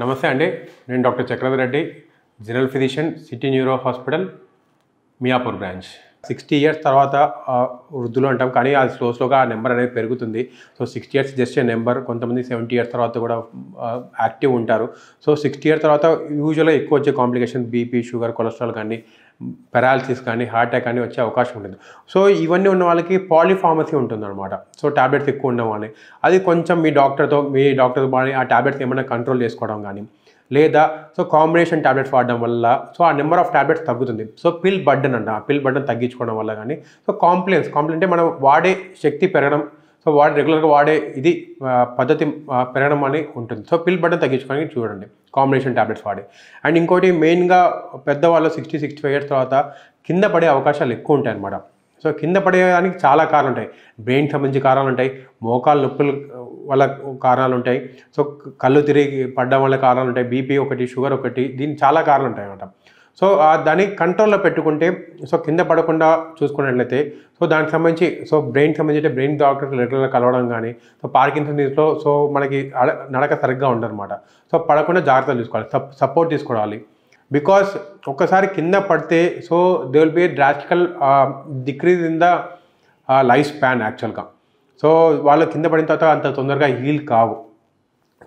నమస్తే అండి. నేను doctor Chakradhar Reddy, general physician, city neuro hospital, Miyapur branch. 60 years తర్వాత వృద్ధులు అంటాం, కానీ అది స్లోగా ఆ నెంబర్ అనేది పెరుగుతుంది. So 60 years just a number. కొంతమంది 70 ఇయర్స్ తర్వాత కూడా యాక్టివ్ ఉంటారు. సో 60 ఇయర్స్ తర్వాత యూజువల్గా ఎక్కువ వచ్చే కాంప్లికేషన్ బీపీ, షుగర్, కొలెస్ట్రాల్ కానీ, పెరాలసిస్ కానీ, హార్ట్ అటాక్ కానీ వచ్చే అవకాశం ఉంటుంది. సో ఇవన్నీ ఉన్న వాళ్ళకి పాలిఫార్మసీ ఉంటుందన్నమాట. సో టాబ్లెట్స్ ఎక్కువ ఉన్న వాళ్ళని అది కొంచెం మీ డాక్టర్ బాడీ ఆ టాబ్లెట్స్ ఏమైనా కంట్రోల్ చేసుకోవడం కానీ, లేదా సో కాంబినేషన్ టాబ్లెట్స్ వాడడం వల్ల సో ఆ నెంబర్ ఆఫ్ టాబ్లెట్స్ తగ్గుతుంది. సో పిల్ బర్డన్ అంట, ఆ పిల్ బర్డన్ తగ్గించుకోవడం వల్ల కానీ, సో కాంప్లైన్స్ అంటే మనం వాడే శక్తి పెరగడం, సో రెగ్యులర్గా వాడే ఇది పద్ధతి పెరగడం అని ఉంటుంది. సో పిల్ బర్డన్ తగ్గించుకోవడానికి చూడండి కాంబినేషన్ టాబ్లెట్స్ వాడి. అండ్ ఇంకోటి మెయిన్గా పెద్దవాళ్ళు 60-65 ఇయర్స్ తర్వాత కింద పడే అవకాశాలు ఎక్కువ ఉంటాయి అన్నమాట. సో కింద పడేదానికి చాలా కారణాలు ఉంటాయి. బ్రెయిన్కి సంబంధించి కారణాలు ఉంటాయి, మోకాలు నొప్పులు వల్ల కారణాలు ఉంటాయి, సో కళ్ళు తిరిగి పడడం వల్ల కారణాలు ఉంటాయి, బీపీ ఒకటి, షుగర్ ఒకటి, దీనికి చాలా కారణాలు ఉంటాయి అన్నమాట. సో దాన్ని కంట్రోల్లో పెట్టుకుంటే, సో కింద పడకుండా చూసుకున్నట్లయితే, సో దానికి సంబంధించి బ్రెయిన్కి సంబంధించి బ్రెయిన్ డాక్టర్కి రెగ్యులర్గా కలవడం కానీ, సో పార్కిన్సన్ డిసీజ్లో సో మనకి నడక సరిగ్గా ఉండదన్నమాట. సో పడకుండా జాగ్రత్తలు తీసుకోవాలి, సపోర్ట్ తీసుకోవాలి. బికాస్ ఒక్కసారి కింద పడితే so they will be డ్రాస్టికల్ decrease in the life span యాక్చువల్గా. సో వాళ్ళు కింద పడిన తర్వాత అంత తొందరగా హీల్ కావు.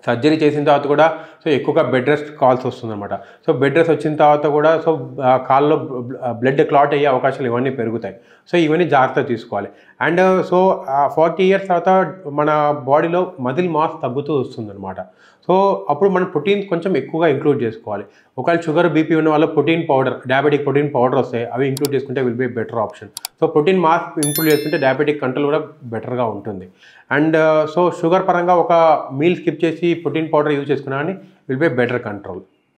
సర్జరీ చేసిన తర్వాత కూడా సో ఎక్కువగా బెడ్ రెస్ట్ కావాల్సి వస్తుందన్నమాట. సో బెడ్ రెస్ట్ వచ్చిన తర్వాత కూడా సో కాల్లో బ్లడ్ క్లాట్ అయ్యే అవకాశాలు ఇవన్నీ పెరుగుతాయి. సో ఇవన్నీ జాగ్రత్త తీసుకోవాలి. అండ్ సో 40 ఇయర్స్ తర్వాత మన బాడీలో మజిల్ మాస్ తగ్గుతూ వస్తుందన్నమాట. సో అప్పుడు మనం ప్రోటీన్స్ కొంచెం ఎక్కువగా ఇంక్లూడ్ చేసుకోవాలి. ఒకవేళ షుగర్, బీపీ ఉన్న వాళ్ళు protein powder, diabetic protein powder వస్తాయి, అవి ఇంక్లూడ్ చేసుకుంటే will be better option. So protein mass include చేసుకుంటే డయాబెటిక్ కంట్రోల్ కూడా బెటర్గా ఉంటుంది. అండ్ సో షుగర్ పరంగా ఒక మీల్ స్కిప్ చేసి ప్రోటీన్ పౌడర్ యూజ్ చేసుకున్నా కానీ విల్ బి బెటర్ కంట్రోల్.